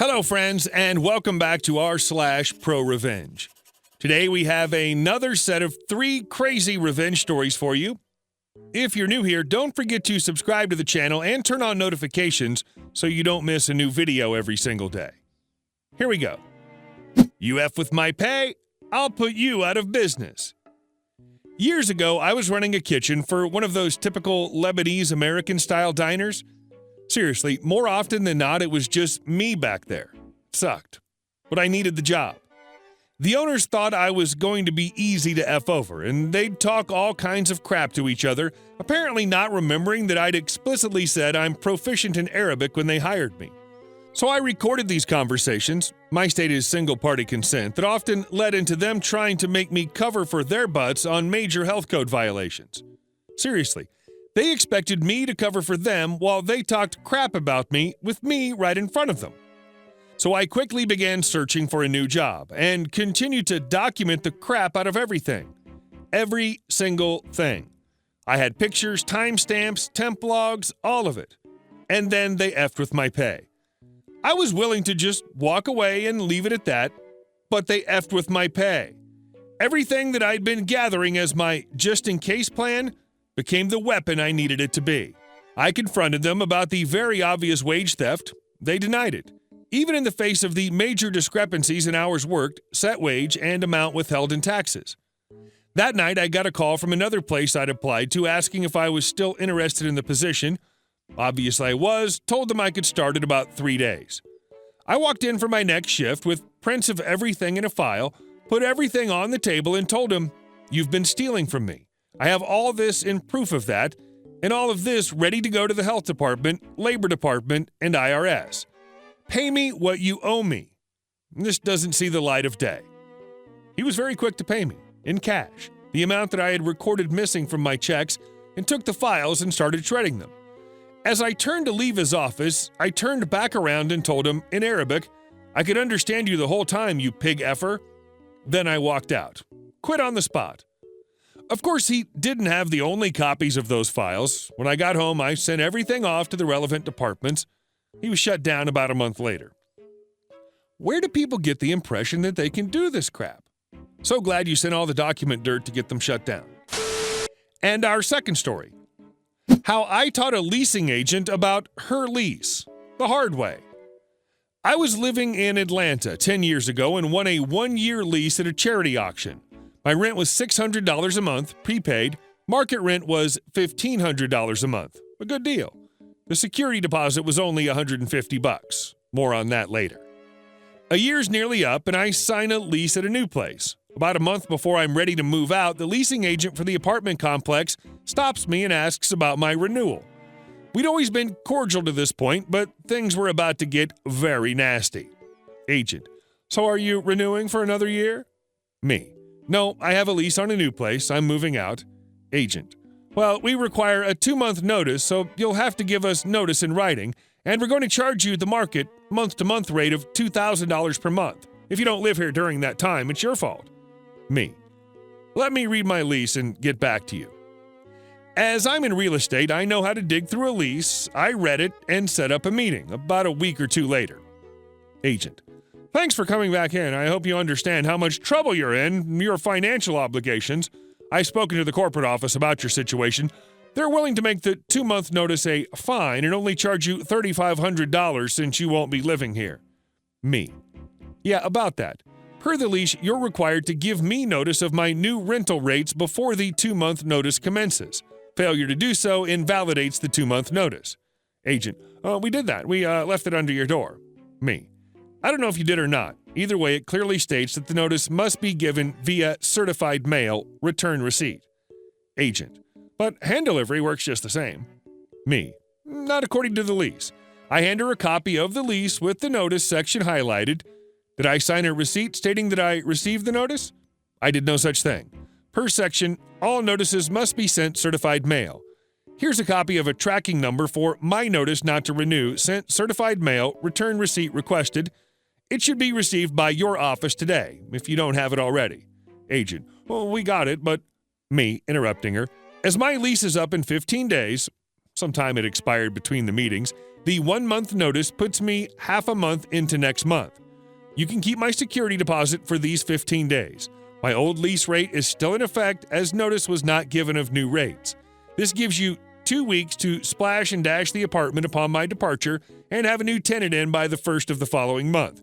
Hello, friends, and welcome back to r/ProRevenge. Today we have another set of 3 crazy revenge stories for you. If you're new here, don't forget to subscribe to the channel and turn on notifications so you don't miss a new video every single day. Here we go. You F with my pay, I'll put you out of business. Years ago, I was running a kitchen for one of those typical Lebanese American-style diners. Seriously, more often than not, it was just me back there. Sucked. But I needed the job. The owners thought I was going to be easy to F over, and they'd talk all kinds of crap to each other, apparently not remembering that I'd explicitly said I'm proficient in Arabic when they hired me. So I recorded these conversations, my state is single-party consent, that often led into them trying to make me cover for their butts on major health code violations. Seriously. They expected me to cover for them while they talked crap about me with me right in front of them. So I quickly began searching for a new job and continued to document the crap out of everything. Every single thing. I had pictures, timestamps, temp logs, all of it. And then they effed with my pay. I was willing to just walk away and leave it at that, but they effed with my pay. Everything that I'd been gathering as my just-in-case plan became the weapon I needed it to be. I confronted them about the very obvious wage theft. They denied it, even in the face of the major discrepancies in hours worked, set wage, and amount withheld in taxes. That night, I got a call from another place I'd applied to asking if I was still interested in the position. Obviously I was, told them I could start in about 3 days. I walked in for my next shift with prints of everything in a file, put everything on the table, and told them, "You've been stealing from me. I have all this in proof of that, and all of this ready to go to the health department, labor department, and IRS. Pay me what you owe me. This doesn't see the light of day." He was very quick to pay me, in cash, the amount that I had recorded missing from my checks, and took the files and started shredding them. As I turned to leave his office, I turned back around and told him, in Arabic, "I could understand you the whole time, you pig effer." Then I walked out. Quit on the spot. Of course, he didn't have the only copies of those files. When I got home, I sent everything off to the relevant departments. He was shut down about a month later. Where do people get the impression that they can do this crap? So glad you sent all the document dirt to get them shut down. And our second story. How I taught a leasing agent about her lease, the hard way. I was living in Atlanta 10 years ago and won a 1-year lease at a charity auction. My rent was $600 a month, prepaid. Market rent was $1,500 a month. A good deal. The security deposit was only $150. More on that later. A year's nearly up, and I sign a lease at a new place. About a month before I'm ready to move out, the leasing agent for the apartment complex stops me and asks about my renewal. We'd always been cordial to this point, but things were about to get very nasty. Agent: "So are you renewing for another year?" Me: "No, I have a lease on a new place. I'm moving out." Agent: "Well, we require a 2-month notice, so you'll have to give us notice in writing, and we're going to charge you the market month-to-month rate of $2,000 per month. If you don't live here during that time, it's your fault." Me: "Let me read my lease and get back to you." As I'm in real estate, I know how to dig through a lease. I read it and set up a meeting about a week or 2 later. Agent: "Thanks for coming back in. I hope you understand how much trouble you're in, your financial obligations. I've spoken to the corporate office about your situation. They're willing to make the 2-month notice a fine and only charge you $3,500 since you won't be living here." Me: "Yeah, about that. Per the lease, you're required to give me notice of my new rental rates before the 2-month notice commences. Failure to do so invalidates the 2-month notice." Agent: "We did that. We left it under your door." Me: "I don't know if you did or not. Either way, it clearly states that the notice must be given via certified mail, return receipt." Agent: "But hand delivery works just the same." Me: "Not according to the lease. I hand her a copy of the lease with the notice section highlighted. Did I sign a receipt stating that I received the notice? I did no such thing. Per section, all notices must be sent certified mail. Here's a copy of a tracking number for my notice not to renew, sent certified mail, return receipt requested. It should be received by your office today, if you don't have it already." Agent: "Well, we got it, but..." Me, interrupting her: "As my lease is up in 15 days, sometime it expired between the meetings. The 1-month notice puts me half a month into next month. You can keep my security deposit for these 15 days. My old lease rate is still in effect as notice was not given of new rates. This gives you 2 weeks to splash and dash the apartment upon my departure and have a new tenant in by the 1st of the following month.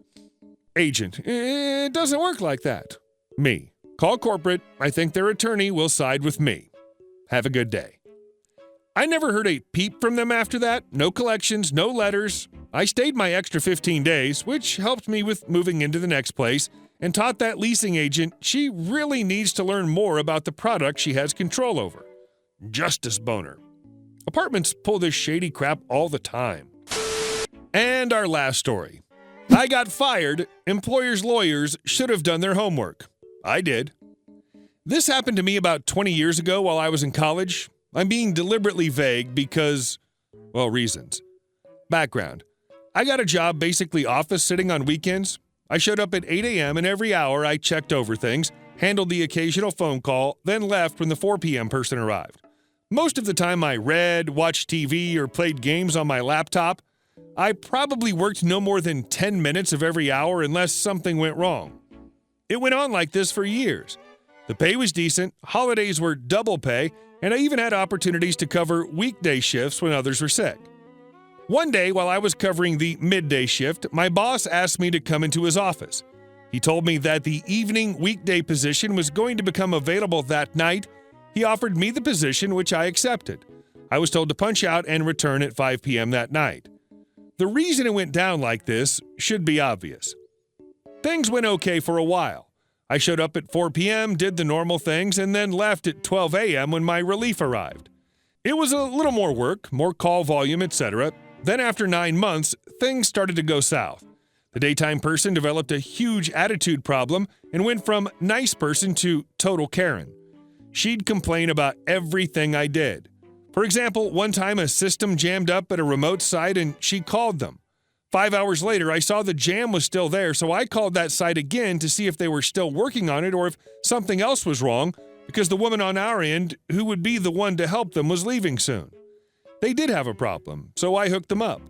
Agent: it doesn't work like that. Me: call corporate. I think their attorney will side with me. Have a good day. I never heard a peep from them after that. No collections, no letters. I stayed my extra 15 days, which helped me with moving into the next place, and taught that leasing agent she really needs to learn more about the product she has control over. Justice boner. Apartments pull this shady crap all the time. And our last story. I got fired. Employers' lawyers should have done their homework. I did. This happened to me about 20 years ago while I was in college. I'm being deliberately vague because, well, reasons. Background. I got a job basically office sitting on weekends. I showed up at 8 a.m. and every hour I checked over things, handled the occasional phone call, then left when the 4 p.m. person arrived. Most of the time I read, watched TV, or played games on my laptop. I probably worked no more than 10 minutes of every hour unless something went wrong. It went on like this for years. The pay was decent, holidays were double pay, and I even had opportunities to cover weekday shifts when others were sick. One day, while I was covering the midday shift, my boss asked me to come into his office. He told me that the evening weekday position was going to become available that night. He offered me the position, which I accepted. I was told to punch out and return at 5 p.m. that night. The reason it went down like this should be obvious. Things went okay for a while. I showed up at 4 p.m., did the normal things, and then left at 12 a.m. when my relief arrived. It was a little more work, more call volume, etc. Then after 9 months, things started to go south. The daytime person developed a huge attitude problem and went from nice person to total Karen. She'd complain about everything I did. For example, one time a system jammed up at a remote site and she called them. 5 hours later, I saw the jam was still there, so I called that site again to see if they were still working on it or if something else was wrong, because the woman on our end, who would be the one to help them, was leaving soon. They did have a problem, so I hooked them up.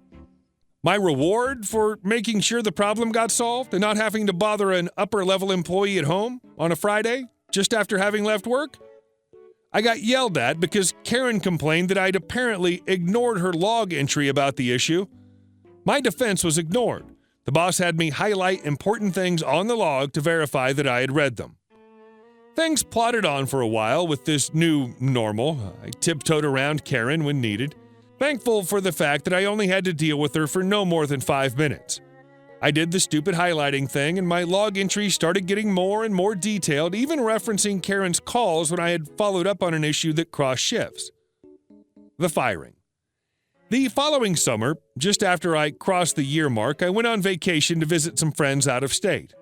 My reward for making sure the problem got solved and not having to bother an upper-level employee at home on a Friday, just after having left work? I got yelled at because Karen complained that I'd apparently ignored her log entry about the issue. My defense was ignored. The boss had me highlight important things on the log to verify that I had read them. Things plodded on for a while with this new normal. I tiptoed around Karen when needed, thankful for the fact that I only had to deal with her for no more than 5 minutes. I did the stupid highlighting thing, and my log entry started getting more and more detailed, even referencing Karen's calls when I had followed up on an issue that crossed shifts. The firing. The following summer, just after I crossed the year mark, I went on vacation to visit some friends out of state.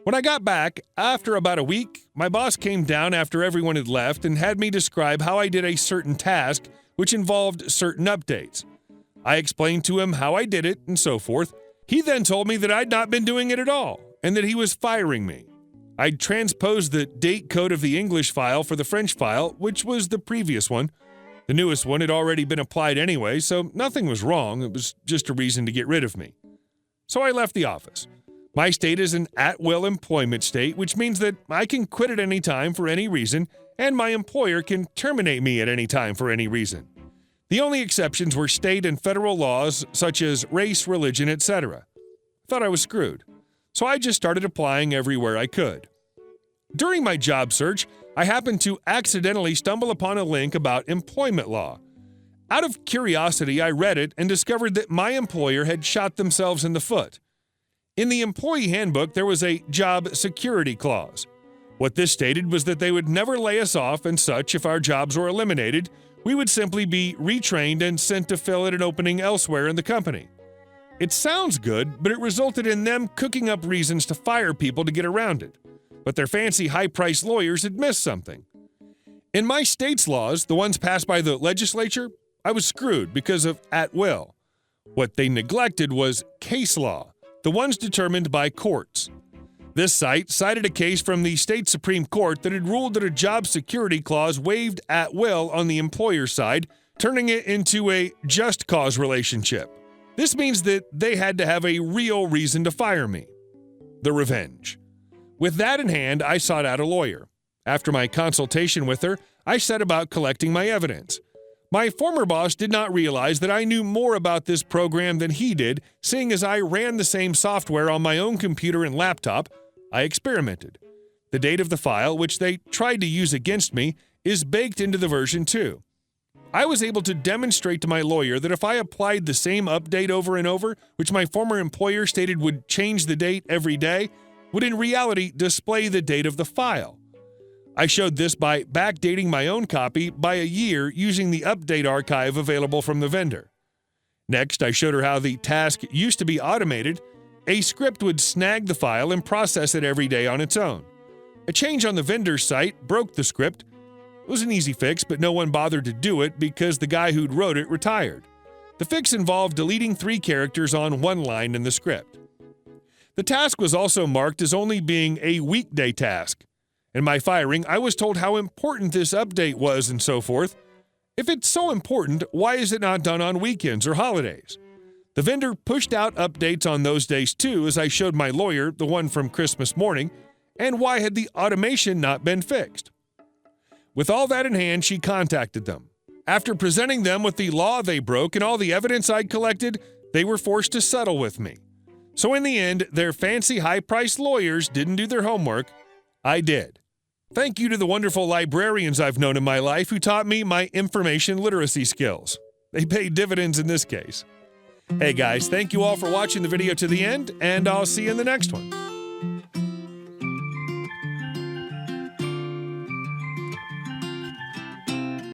When I got back, after about a week, my boss came down after everyone had left and had me describe how I did a certain task, which involved certain updates. I explained to him how I did it and so forth. He then told me that I'd not been doing it at all, and that he was firing me. I'd transposed the date code of the English file for the French file, which was the previous one. The newest one had already been applied anyway, so nothing was wrong. It was just a reason to get rid of me. So I left the office. My state is an at-will employment state, which means that I can quit at any time for any reason, and my employer can terminate me at any time for any reason. The only exceptions were state and federal laws such as race, religion, etc. Thought I was screwed, so I just started applying everywhere I could. During my job search, I happened to accidentally stumble upon a link about employment law. Out of curiosity, I read it and discovered that my employer had shot themselves in the foot. In the employee handbook, there was a job security clause. What this stated was that they would never lay us off and such if our jobs were eliminated. We would simply be retrained and sent to fill in an opening elsewhere in the company. It sounds good, but it resulted in them cooking up reasons to fire people to get around it. But their fancy high-priced lawyers had missed something. In my state's laws, the ones passed by the legislature, I was screwed because of at will. What they neglected was case law, the ones determined by courts. This site cited a case from the state Supreme Court that had ruled that a job security clause waived at will on the employer side, turning it into a just cause relationship. This means that they had to have a real reason to fire me. The revenge. With that in hand, I sought out a lawyer. After my consultation with her, I set about collecting my evidence. My former boss did not realize that I knew more about this program than he did, seeing as I ran the same software on my own computer and laptop. I experimented. The date of the file, which they tried to use against me, is baked into the version 2. I was able to demonstrate to my lawyer that if I applied the same update over and over, which my former employer stated would change the date every day, would in reality display the date of the file. I showed this by backdating my own copy by a year using the update archive available from the vendor. Next, I showed her how the task used to be automated. A script would snag the file and process it every day on its own. A change on the vendor's site broke the script. It was an easy fix, but no one bothered to do it because the guy who'd wrote it retired. The fix involved deleting 3 characters on one line in the script. The task was also marked as only being a weekday task. In my firing, I was told how important this update was and so forth. If it's so important, why is it not done on weekends or holidays? The vendor pushed out updates on those days too, as I showed my lawyer the one from Christmas morning, and why had the automation not been fixed? With all that in hand, she contacted them. After presenting them with the law they broke and all the evidence I'd collected, they were forced to settle with me. So in the end, their fancy high-priced lawyers didn't do their homework. I did. Thank you to the wonderful librarians I've known in my life who taught me my information literacy skills. They paid dividends in this case. Hey guys, thank you all for watching the video to the end, and I'll see you in the next one.